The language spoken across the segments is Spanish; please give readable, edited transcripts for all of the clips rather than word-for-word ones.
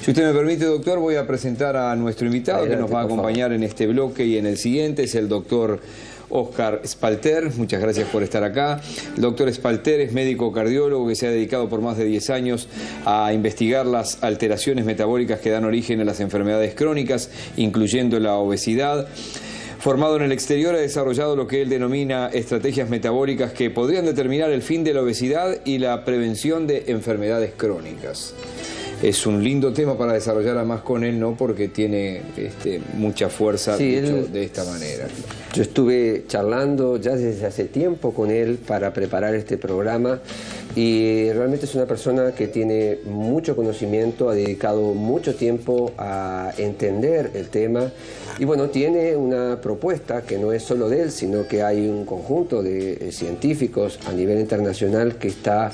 Si usted me permite, doctor, voy a presentar a nuestro invitado. Adelante, que nos va a acompañar en este bloque y en el siguiente. Es el doctor Óscar Spalter. Muchas gracias por estar acá. El doctor Spalter es médico cardiólogo que se ha dedicado por más de 10 años a investigar las alteraciones metabólicas que dan origen a las enfermedades crónicas, incluyendo la obesidad. Formado en el exterior, ha desarrollado lo que él denomina estrategias metabólicas que podrían determinar el fin de la obesidad y la prevención de enfermedades crónicas. Es un lindo tema para desarrollar además con él, ¿no? Porque tiene mucha fuerza, sí, dicho de esta manera. Yo estuve charlando ya desde hace tiempo con él para preparar este programa y realmente es una persona que tiene mucho conocimiento, ha dedicado mucho tiempo a entender el tema y bueno, tiene una propuesta que no es solo de él, sino que hay un conjunto de científicos a nivel internacional que está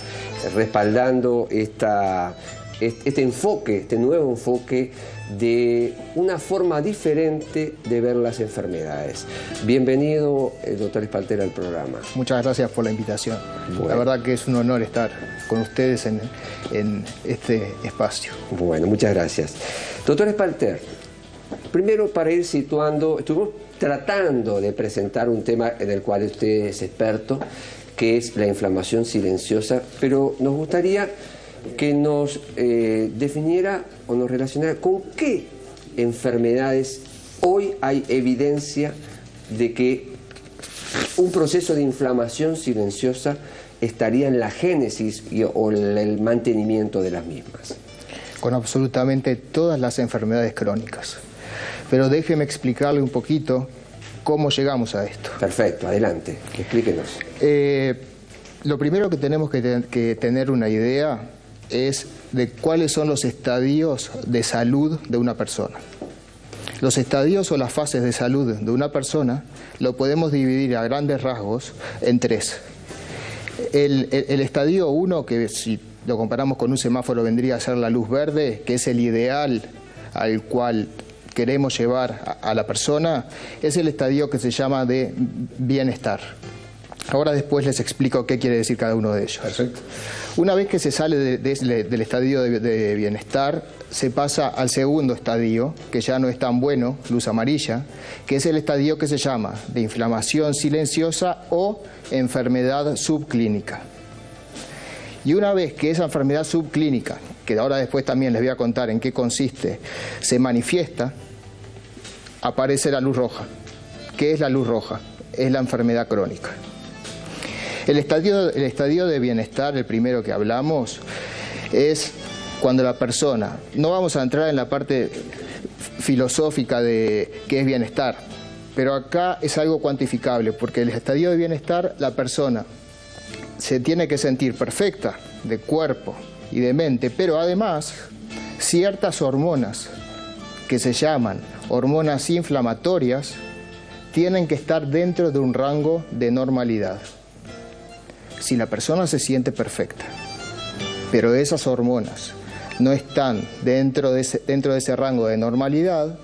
respaldando este enfoque, este nuevo enfoque de una forma diferente de ver las enfermedades. Bienvenido, doctor Spalter, al programa. Muchas gracias por la invitación. Bueno. La verdad que es un honor estar con ustedes en este espacio. Bueno, muchas gracias. Doctor Spalter, primero para ir situando, estuvimos tratando de presentar un tema en el cual usted es experto, que es la inflamación silenciosa, pero nos gustaría que nos definiera o nos relacionara con qué enfermedades hoy hay evidencia de que un proceso de inflamación silenciosa estaría en la génesis o el mantenimiento de las mismas. Con absolutamente todas las enfermedades crónicas. Pero déjeme explicarle un poquito cómo llegamos a esto. Perfecto, adelante, explíquenos. Lo primero que tenemos que tener una idea es de cuáles son los estadios de salud de una persona. Los estadios o las fases de salud de una persona lo podemos dividir a grandes rasgos en tres. El estadio 1, que si lo comparamos con un semáforo vendría a ser la luz verde, que es el ideal al cual queremos llevar a la persona, es el estadio que se llama de bienestar. Ahora después les explico qué quiere decir cada uno de ellos. Perfecto. Una vez que se sale del estadio de bienestar, se pasa al segundo estadio, que ya no es tan bueno, luz amarilla, que es el estadio que se llama de inflamación silenciosa o enfermedad subclínica. Y una vez que esa enfermedad subclínica, que ahora después también les voy a contar en qué consiste, se manifiesta, aparece la luz roja. ¿Qué es la luz roja? Es la enfermedad crónica. El estadio de bienestar, el primero que hablamos, es cuando la persona, no vamos a entrar en la parte filosófica de qué es bienestar, pero acá es algo cuantificable, porque el estadio de bienestar, la persona se tiene que sentir perfecta de cuerpo y de mente, pero además ciertas hormonas que se llaman hormonas inflamatorias tienen que estar dentro de un rango de normalidad. Si la persona se siente perfecta, pero esas hormonas no están dentro de ese rango de normalidad,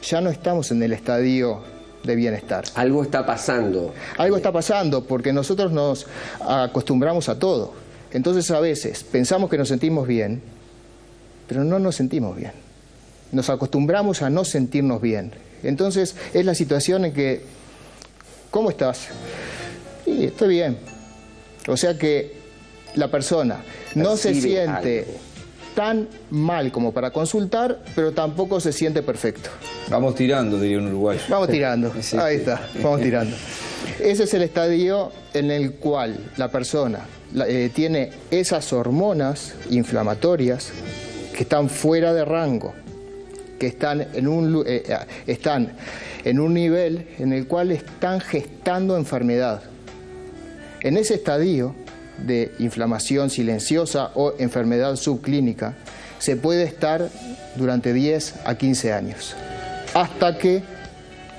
ya no estamos en el estadio de bienestar. Algo está pasando. Algo está pasando porque nosotros nos acostumbramos a todo. Entonces a veces pensamos que nos sentimos bien, pero no nos sentimos bien. Nos acostumbramos a no sentirnos bien. Entonces es la situación en que, ¿cómo estás? Sí, estoy bien. O sea que la persona no se siente tan mal como para consultar, pero tampoco se siente perfecto. Vamos tirando, diría un uruguayo. Vamos tirando, ahí está, vamos tirando. Ese es el estadio en el cual la persona tiene esas hormonas inflamatorias que están fuera de rango, que están en un nivel en el cual están gestando enfermedad. En ese estadio de inflamación silenciosa o enfermedad subclínica se puede estar durante 10 a 15 años, hasta que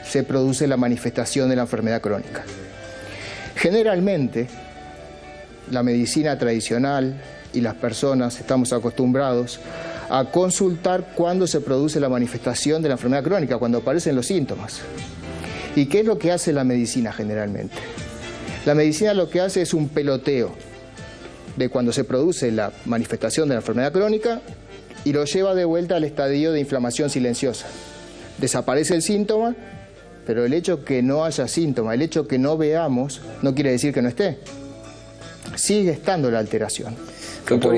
se produce la manifestación de la enfermedad crónica. Generalmente, la medicina tradicional y las personas estamos acostumbrados a consultar cuando se produce la manifestación de la enfermedad crónica, cuando aparecen los síntomas. ¿Y qué es lo que hace la medicina generalmente? La medicina lo que hace es un peloteo de cuando se produce la manifestación de la enfermedad crónica y lo lleva de vuelta al estadio de inflamación silenciosa. Desaparece el síntoma, pero el hecho que no haya síntoma, el hecho que no veamos, no quiere decir que no esté. Sigue estando la alteración. Doctor,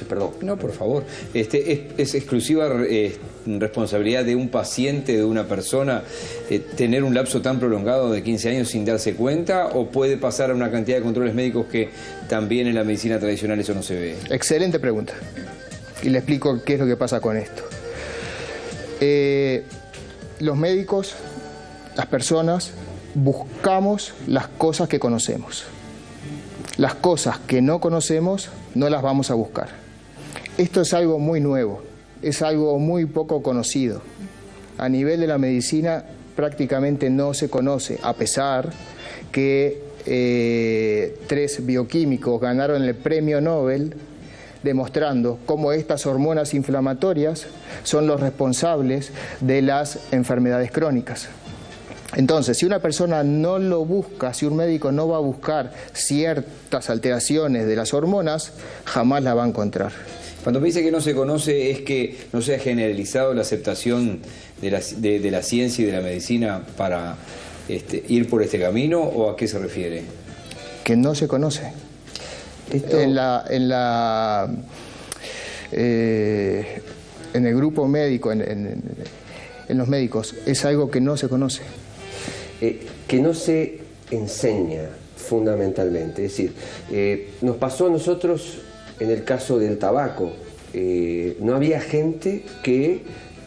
perdón. No, por favor. ¿Es exclusiva responsabilidad de un paciente, de una persona, tener un lapso tan prolongado de 15 años sin darse cuenta? ¿O puede pasar a una cantidad de controles médicos que también en la medicina tradicional eso no se ve? Excelente pregunta. Y le explico qué es lo que pasa con esto. Los médicos, las personas, buscamos las cosas que conocemos. Las cosas que no conocemos no las vamos a buscar. Esto es algo muy nuevo, es algo muy poco conocido. A nivel de la medicina prácticamente no se conoce, a pesar que 3 bioquímicos ganaron el premio Nobel demostrando cómo estas hormonas inflamatorias son los responsables de las enfermedades crónicas. Entonces, si una persona no lo busca, si un médico no va a buscar ciertas alteraciones de las hormonas, jamás la va a encontrar. Cuando me dice que no se conoce, ¿es que no se ha generalizado la aceptación de la ciencia y de la medicina para ir por este camino, o a qué se refiere? Que no se conoce. Esto... En el grupo médico, en los médicos, es algo que no se conoce. Que no se enseña fundamentalmente. Es decir, nos pasó a nosotros en el caso del tabaco. No había gente que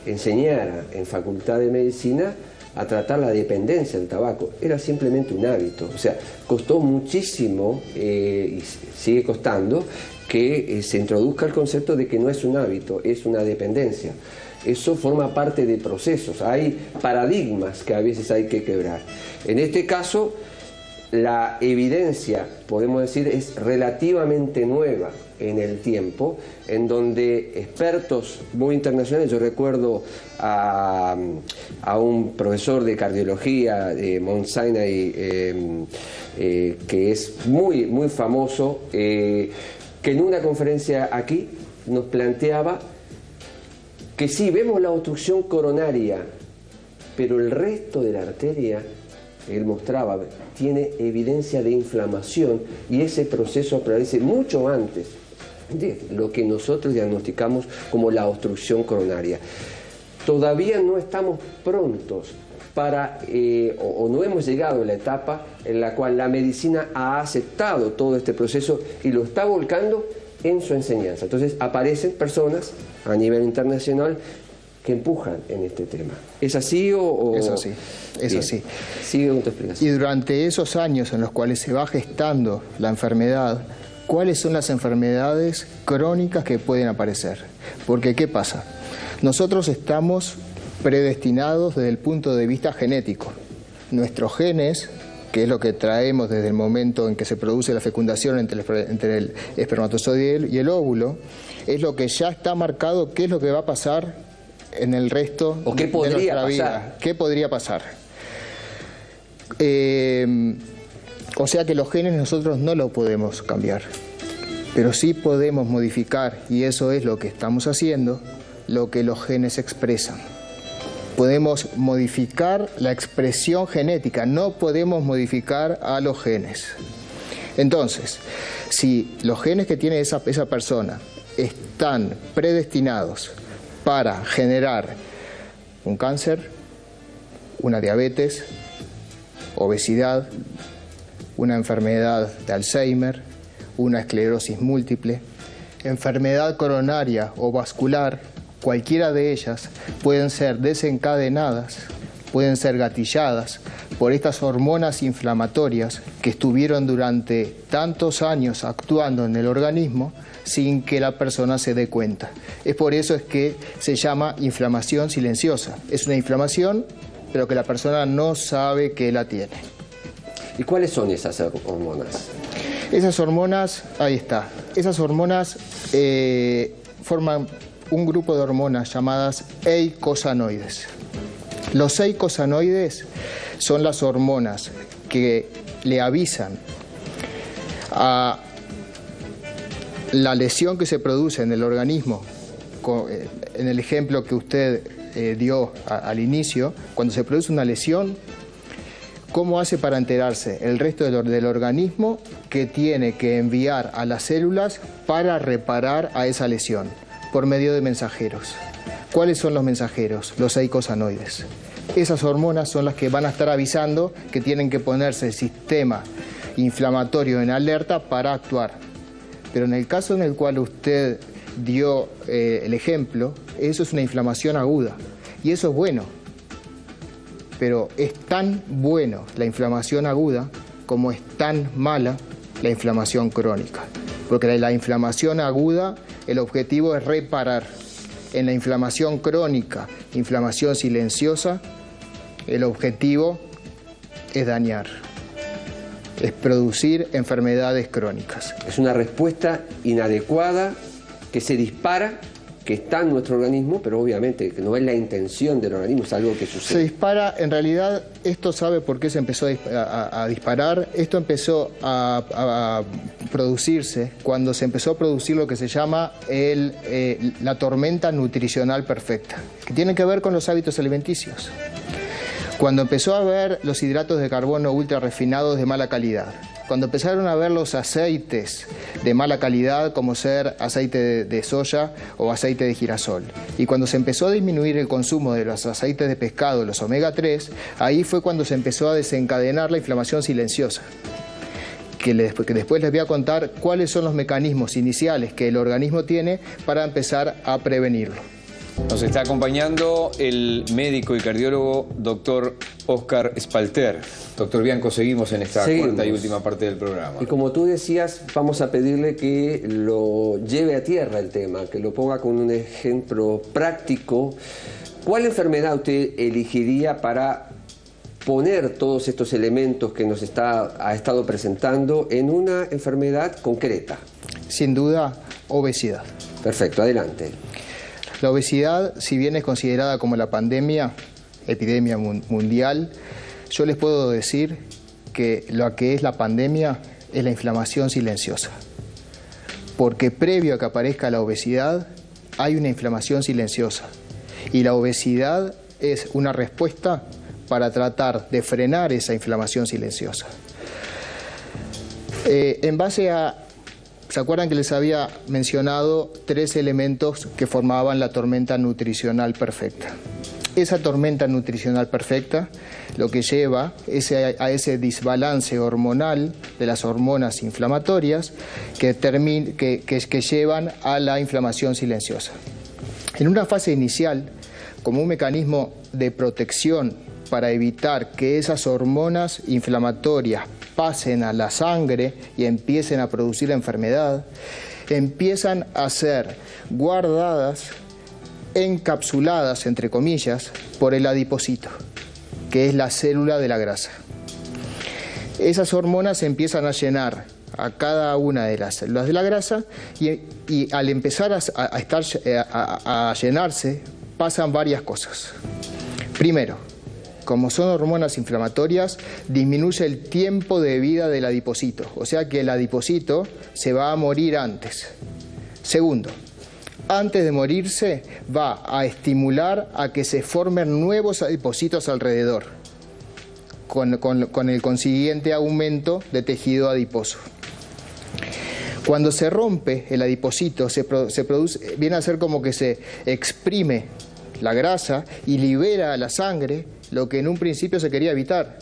enseñara en Facultad de Medicina a tratar la dependencia del tabaco. Era simplemente un hábito. O sea, costó muchísimo, y sigue costando, que se introduzca el concepto de que no es un hábito, es una dependencia. Eso forma parte de procesos, hay paradigmas que a veces hay que quebrar. En este caso, la evidencia, podemos decir, es relativamente nueva en el tiempo, en donde expertos muy internacionales, yo recuerdo a un profesor de cardiología de Mount Sinai, que es muy famoso, que en una conferencia aquí nos planteaba que sí, vemos la obstrucción coronaria, pero el resto de la arteria, él mostraba, tiene evidencia de inflamación, y ese proceso aparece mucho antes de lo que nosotros diagnosticamos como la obstrucción coronaria. Todavía no estamos prontos para, o no hemos llegado a la etapa en la cual la medicina ha aceptado todo este proceso y lo está volcando en su enseñanza. Entonces aparecen personas a nivel internacional que empujan en este tema. ¿Es así o...? Es así, es así. Sigue con tu explicación. Y durante esos años en los cuales se va gestando la enfermedad, ¿cuáles son las enfermedades crónicas que pueden aparecer? Porque, ¿qué pasa? Nosotros estamos predestinados desde el punto de vista genético. Nuestros genes, que es lo que traemos desde el momento en que se produce la fecundación entre el espermatozoide y el óvulo, es lo que ya está marcado qué es lo que va a pasar en el resto de nuestra vida. ¿Qué podría pasar? O sea que los genes nosotros no los podemos cambiar, pero sí podemos modificar, y eso es lo que estamos haciendo, lo que los genes expresan. Podemos modificar la expresión genética, no podemos modificar a los genes. Entonces, si los genes que tiene esa persona están predestinados para generar un cáncer, una diabetes, obesidad, una enfermedad de Alzheimer, una esclerosis múltiple, enfermedad coronaria o vascular, cualquiera de ellas pueden ser desencadenadas, pueden ser gatilladas por estas hormonas inflamatorias que estuvieron durante tantos años actuando en el organismo sin que la persona se dé cuenta. Es por eso es que se llama inflamación silenciosa. Es una inflamación, pero que la persona no sabe que la tiene. ¿Y cuáles son esas hormonas? Esas hormonas, ahí está, esas hormonas forman un grupo de hormonas llamadas eicosanoides. Los eicosanoides son las hormonas que le avisan a la lesión que se produce en el organismo en el ejemplo que usted dio al inicio, cuando se produce una lesión, ¿cómo hace para enterarse el resto del organismo que tiene que enviar a las células para reparar a esa lesión? Por medio de mensajeros. ¿Cuáles son los mensajeros? Los eicosanoides. Esas hormonas son las que van a estar avisando que tienen que ponerse el sistema inflamatorio en alerta para actuar. Pero en el caso en el cual usted dio el ejemplo, eso es una inflamación aguda. Y eso es bueno. Pero es tan bueno la inflamación aguda como es tan mala la inflamación crónica. Porque la inflamación aguda, el objetivo es reparar. En la inflamación crónica, inflamación silenciosa, el objetivo es dañar, es producir enfermedades crónicas. Es una respuesta inadecuada que se dispara, que está en nuestro organismo, pero obviamente que no es la intención del organismo, es algo que sucede. Se dispara, en realidad, esto sabe por qué se empezó a disparar. Esto empezó a producirse cuando se empezó a producir lo que se llama la tormenta nutricional perfecta, que tiene que ver con los hábitos alimenticios. Cuando empezó a haber los hidratos de carbono ultra refinados de mala calidad, cuando empezaron a ver los aceites de mala calidad, como ser aceite de soya o aceite de girasol, y cuando se empezó a disminuir el consumo de los aceites de pescado, los omega 3, ahí fue cuando se empezó a desencadenar la inflamación silenciosa. Que después les voy a contar cuáles son los mecanismos iniciales que el organismo tiene para empezar a prevenirlo. Nos está acompañando el médico y cardiólogo doctor Óscar Spalter. Doctor Bianco, seguimos en esta cuarta y última parte del programa. Y como tú decías, vamos a pedirle que lo lleve a tierra el tema, que lo ponga con un ejemplo práctico. ¿Cuál enfermedad usted elegiría para poner todos estos elementos que nos ha estado presentando en una enfermedad concreta? Sin duda, obesidad. Perfecto, adelante. La obesidad, si bien es considerada como la epidemia mundial, yo les puedo decir que lo que es la pandemia es la inflamación silenciosa. Porque previo a que aparezca la obesidad, hay una inflamación silenciosa. Y la obesidad es una respuesta para tratar de frenar esa inflamación silenciosa. En base a... ¿Se acuerdan que les había mencionado 3 elementos que formaban la tormenta nutricional perfecta? Esa tormenta nutricional perfecta lo que lleva a ese desbalance hormonal de las hormonas inflamatorias que llevan a la inflamación silenciosa. En una fase inicial, como un mecanismo de protección para evitar que esas hormonas inflamatorias pasen a la sangre y empiecen a producir la enfermedad, empiezan a ser guardadas, encapsuladas, entre comillas, por el adipocito, que es la célula de la grasa. Esas hormonas empiezan a llenar a cada una de las células de la grasa y al empezar a llenarse pasan varias cosas. Primero, como son hormonas inflamatorias, disminuye el tiempo de vida del adipocito, o sea que el adipocito se va a morir antes. Segundo, antes de morirse va a estimular a que se formen nuevos adipocitos alrededor, con el consiguiente aumento de tejido adiposo. Cuando se rompe el adipocito, viene a ser como que se exprime la grasa y libera a la sangre lo que en un principio se quería evitar.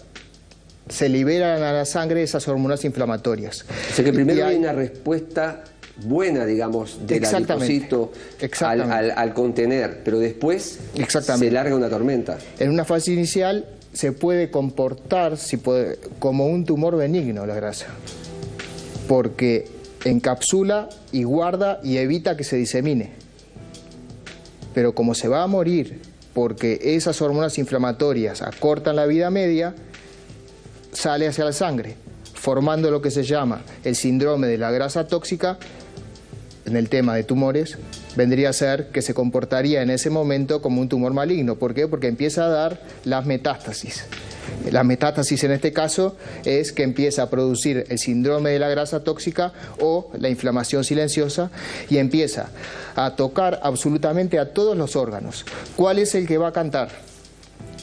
Se liberan a la sangre esas hormonas inflamatorias. O sea que primero hay una respuesta buena, digamos, del adipocito al contener, pero después se larga una tormenta. En una fase inicial se puede comportar como un tumor benigno la grasa, porque encapsula y guarda y evita que se disemine. Pero como se va a morir porque esas hormonas inflamatorias acortan la vida media, sale hacia la sangre, formando lo que se llama el síndrome de la grasa tóxica, en el tema de tumores, vendría a ser que se comportaría en ese momento como un tumor maligno. ¿Por qué? Porque empieza a dar las metástasis. La metástasis en este caso es que empieza a producir el síndrome de la grasa tóxica o la inflamación silenciosa y empieza a tocar absolutamente a todos los órganos. ¿Cuál es el que va a cantar?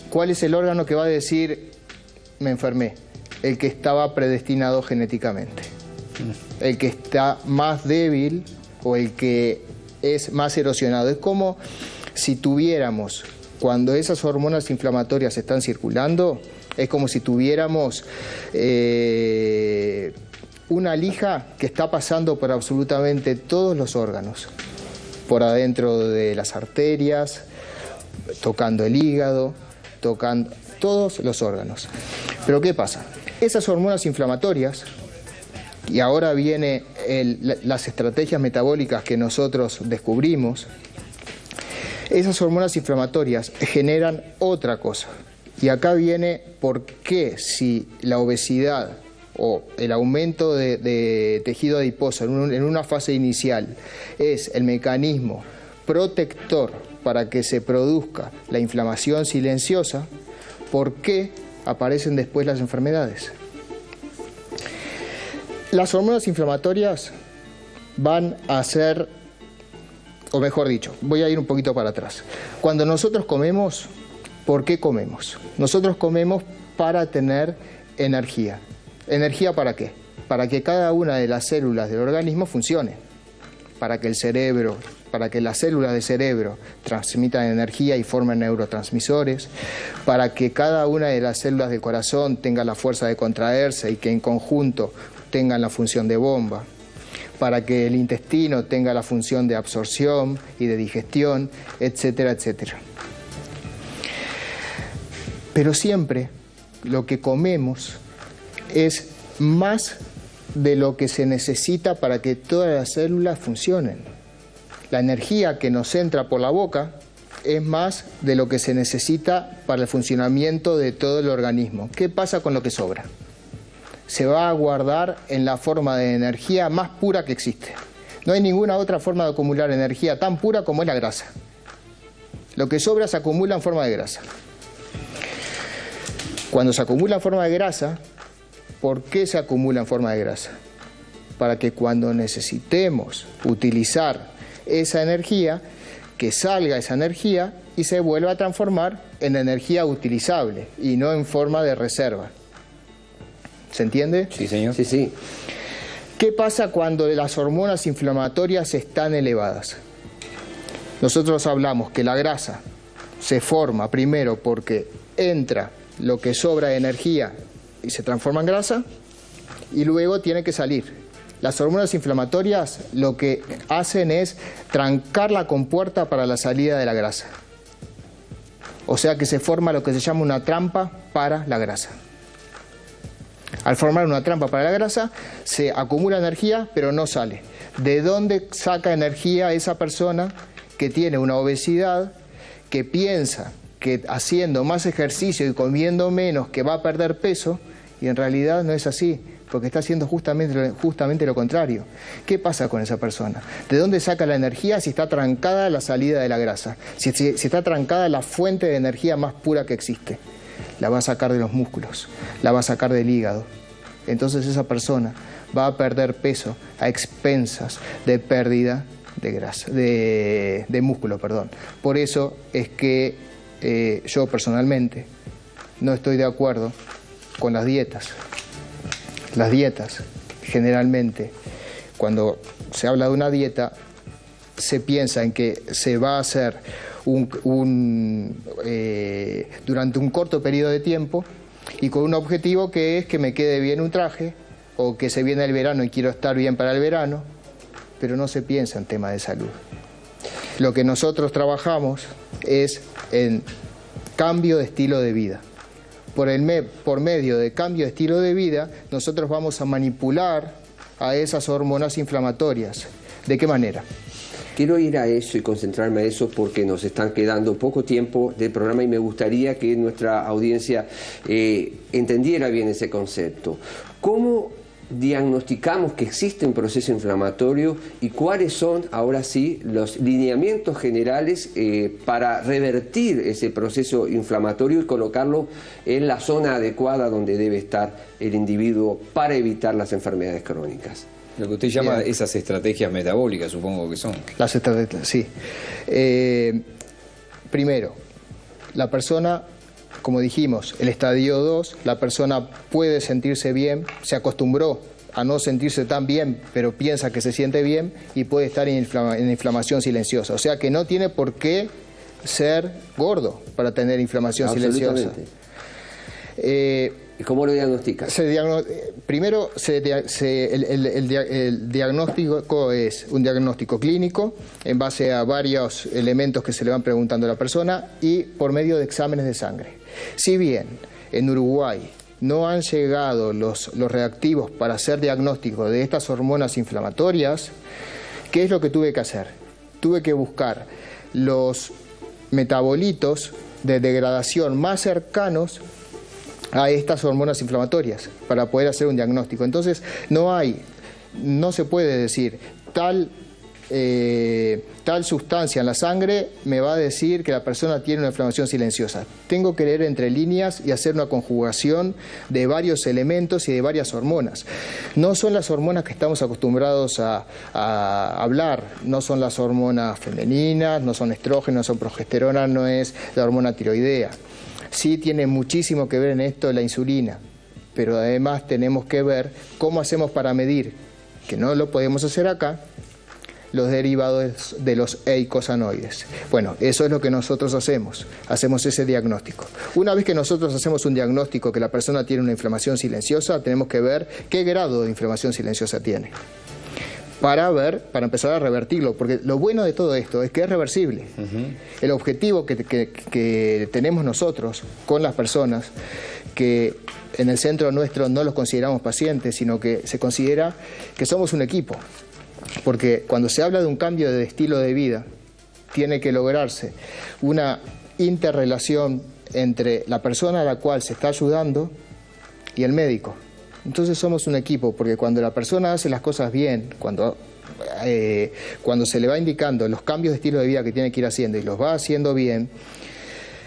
¿Cuál es el órgano que va a decir me enfermé? El que estaba predestinado genéticamente. El que está más débil o el que es más erosionado. Es como si tuviéramos, cuando esas hormonas inflamatorias están circulando, es como si tuviéramos una lija que está pasando por absolutamente todos los órganos, por adentro de las arterias, tocando el hígado, tocando todos los órganos. Pero ¿qué pasa? Esas hormonas inflamatorias, y ahora vienen las estrategias metabólicas que nosotros descubrimos, esas hormonas inflamatorias generan otra cosa. Y acá viene por qué si la obesidad o el aumento de tejido adiposo en una fase inicial es el mecanismo protector para que se produzca la inflamación silenciosa, ¿por qué aparecen después las enfermedades? Las hormonas inflamatorias van a ser, o mejor dicho, voy a ir un poquito para atrás. Cuando nosotros comemos, ¿por qué comemos? Nosotros comemos para tener energía. ¿Energía para qué? Para que cada una de las células del organismo funcione. Para que el cerebro, para que las células del cerebro transmitan energía y formen neurotransmisores. Para que cada una de las células del corazón tenga la fuerza de contraerse y que en conjunto tengan la función de bomba. Para que el intestino tenga la función de absorción y de digestión, etcétera, etcétera. Pero siempre lo que comemos es más de lo que se necesita para que todas las células funcionen. La energía que nos entra por la boca es más de lo que se necesita para el funcionamiento de todo el organismo. ¿Qué pasa con lo que sobra? Se va a guardar en la forma de energía más pura que existe. No hay ninguna otra forma de acumular energía tan pura como es la grasa. Lo que sobra se acumula en forma de grasa. Cuando se acumula en forma de grasa, ¿por qué se acumula en forma de grasa? Para que cuando necesitemos utilizar esa energía, que salga esa energía y se vuelva a transformar en energía utilizable y no en forma de reserva. ¿Se entiende? Sí, señor. Sí, sí. ¿Qué pasa cuando las hormonas inflamatorias están elevadas? Nosotros hablamos que la grasa se forma primero porque entra lo que sobra de energía y se transforma en grasa y luego tiene que salir. Las hormonas inflamatorias lo que hacen es trancar la compuerta para la salida de la grasa. O sea que se forma lo que se llama una trampa para la grasa. Al formar una trampa para la grasa, se acumula energía, pero no sale. ¿De dónde saca energía esa persona que tiene una obesidad, que piensa que haciendo más ejercicio y comiendo menos que va a perder peso, y en realidad no es así, porque está haciendo justamente lo contrario? ¿Qué pasa con esa persona? ¿De dónde saca la energía si está trancada la salida de la grasa? Si está trancada la fuente de energía más pura que existe. La va a sacar de los músculos, la va a sacar del hígado. Entonces esa persona va a perder peso a expensas de pérdida de grasa, de músculo, perdón. Por eso es que yo personalmente no estoy de acuerdo con las dietas. Las dietas, generalmente, cuando se habla de una dieta, se piensa en que se va a hacer durante un corto periodo de tiempo y con un objetivo que es que me quede bien un traje o que se viene el verano y quiero estar bien para el verano, pero no se piensa en tema de salud. Lo que nosotros trabajamos es en cambio de estilo de vida. Por medio de cambio de estilo de vida, nosotros vamos a manipular a esas hormonas inflamatorias. ¿De qué manera? Quiero ir a eso y concentrarme a eso porque nos están quedando poco tiempo del programa y me gustaría que nuestra audiencia entendiera bien ese concepto. ¿Cómo diagnosticamos que existe un proceso inflamatorio y cuáles son, ahora sí, los lineamientos generales para revertir ese proceso inflamatorio y colocarlo en la zona adecuada donde debe estar el individuo para evitar las enfermedades crónicas. Lo que usted llama esas estrategias metabólicas, supongo que son. Las estrategias, sí. Primero, la persona, como dijimos, el estadio 2, la persona puede sentirse bien, se acostumbró a no sentirse tan bien, pero piensa que se siente bien y puede estar en inflamación silenciosa. O sea que no tiene por qué ser gordo para tener inflamación silenciosa. ¿Y cómo lo diagnostica? Primero, el diagnóstico es un diagnóstico clínico en base a varios elementos que se le van preguntando a la persona y por medio de exámenes de sangre. Si bien en Uruguay no han llegado los reactivos para hacer diagnóstico de estas hormonas inflamatorias, ¿qué es lo que tuve que hacer? Tuve que buscar los metabolitos de degradación más cercanos a estas hormonas inflamatorias para poder hacer un diagnóstico. Entonces no se puede decir tal sustancia en la sangre me va a decir que la persona tiene una inflamación silenciosa. Tengo que leer entre líneas y hacer una conjugación de varios elementos y de varias hormonas. No son las hormonas que estamos acostumbrados a hablar, no son las hormonas femeninas, no son estrógenos, no son progesterona, no es la hormona tiroidea. Sí tiene muchísimo que ver en esto la insulina, pero además tenemos que ver cómo hacemos para medir, que no lo podemos hacer acá, los derivados de los eicosanoides. Bueno, eso es lo que nosotros hacemos ese diagnóstico. Una vez que nosotros hacemos un diagnóstico que la persona tiene una inflamación silenciosa, tenemos que ver qué grado de inflamación silenciosa tiene. Para empezar a revertirlo, porque lo bueno de todo esto es que es reversible. El objetivo que tenemos nosotros con las personas, que en el centro nuestro no los consideramos pacientes, sino que se considera que somos un equipo. Porque cuando se habla de un cambio de estilo de vida, tiene que lograrse una interrelación entre la persona a la cual se está ayudando y el médico. Entonces somos un equipo, porque cuando la persona hace las cosas bien, cuando se le va indicando los cambios de estilo de vida que tiene que ir haciendo y los va haciendo bien,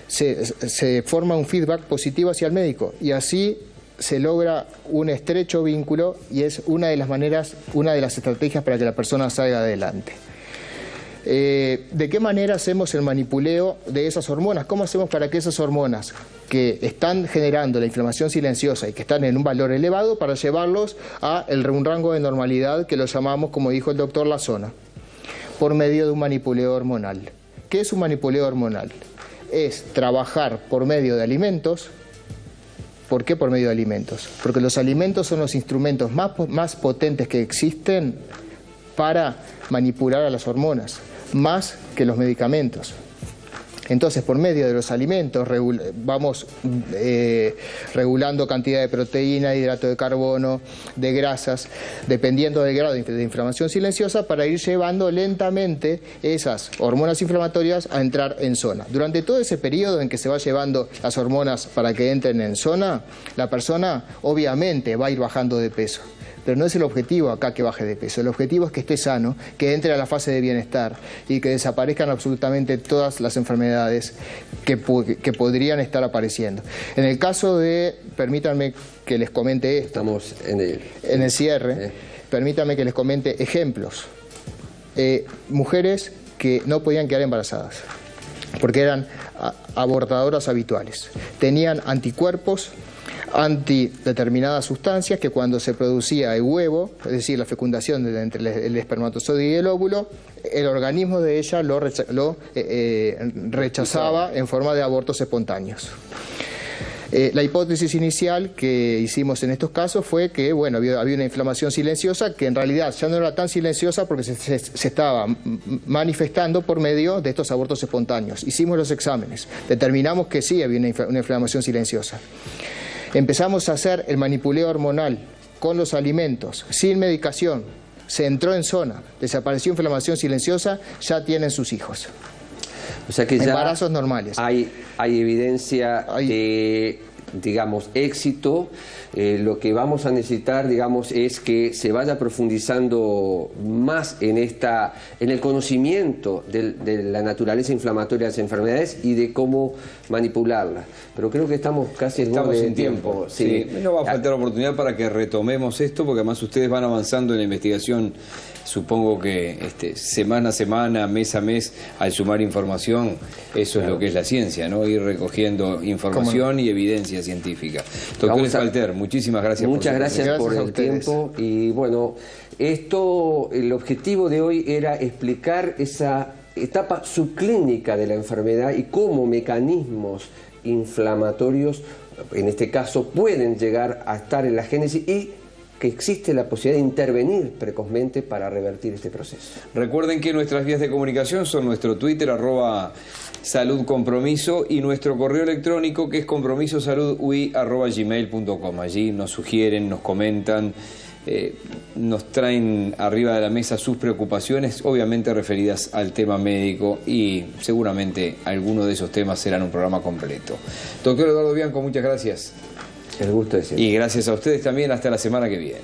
se forma un feedback positivo hacia el médico y así se logra un estrecho vínculo y es una de las maneras, una de las estrategias para que la persona salga adelante. ¿De qué manera hacemos el manipuleo de esas hormonas? ¿Cómo hacemos para que esas hormonas que están generando la inflamación silenciosa y que están en un valor elevado, para llevarlos a un rango de normalidad que lo llamamos, como dijo el doctor Lazona, por medio de un manipuleo hormonal? ¿Qué es un manipuleo hormonal? Es trabajar por medio de alimentos. ¿Por qué por medio de alimentos? Porque los alimentos son los instrumentos más potentes que existen para manipular a las hormonas, más que los medicamentos. Entonces, por medio de los alimentos vamos regulando cantidad de proteína, hidrato de carbono, de grasas, dependiendo del grado de inflamación silenciosa, para ir llevando lentamente esas hormonas inflamatorias a entrar en zona. Durante todo ese periodo en que se va llevando las hormonas para que entren en zona, la persona obviamente va a ir bajando de peso. Pero no es el objetivo acá que baje de peso, el objetivo es que esté sano, que entre a la fase de bienestar y que desaparezcan absolutamente todas las enfermedades que podrían estar apareciendo. En el caso de, permítanme que les comente esto, estamos en el cierre, permítanme que les comente ejemplos. Mujeres que no podían quedar embarazadas porque eran abortadoras habituales, tenían anticuerpos anti determinadas sustancias que cuando se producía el huevo, es decir, la fecundación entre el espermatozoide y el óvulo, el organismo de ella lo rechazaba en forma de abortos espontáneos. La hipótesis inicial que hicimos en estos casos fue que había una inflamación silenciosa que en realidad ya no era tan silenciosa porque se estaba manifestando por medio de estos abortos espontáneos. Hicimos los exámenes, determinamos que sí había una inflamación silenciosa. Empezamos a hacer el manipuleo hormonal con los alimentos, sin medicación, se entró en zona, desapareció inflamación silenciosa, ya tienen sus hijos. O sea que embarazos normales. Hay evidencia que digamos, éxito, lo que vamos a necesitar, digamos, es que se vaya profundizando más en el conocimiento de la naturaleza inflamatoria de las enfermedades y de cómo manipularlas. Pero creo que estamos casi en sin tiempo. Sí. No va a faltar oportunidad para que retomemos esto, porque además ustedes van avanzando en la investigación. Supongo que semana a semana, mes a mes, al sumar información, eso es lo que es la ciencia, ¿no? Ir recogiendo información y evidencia científica. Doctor Espalter, muchísimas gracias. Muchas gracias por el tiempo. Y bueno, el objetivo de hoy era explicar esa etapa subclínica de la enfermedad y cómo mecanismos inflamatorios, en este caso, pueden llegar a estar en la génesis y que existe la posibilidad de intervenir precozmente para revertir este proceso. Recuerden que nuestras vías de comunicación son nuestro Twitter, @saludcompromiso, y nuestro correo electrónico, que es compromisosaludui@gmail.com. Allí nos sugieren, nos comentan, nos traen arriba de la mesa sus preocupaciones, obviamente referidas al tema médico, y seguramente algunos de esos temas serán un programa completo. Doctor Eduardo Bianco, muchas gracias. El gusto de siempre. Y gracias a ustedes también. Hasta la semana que viene.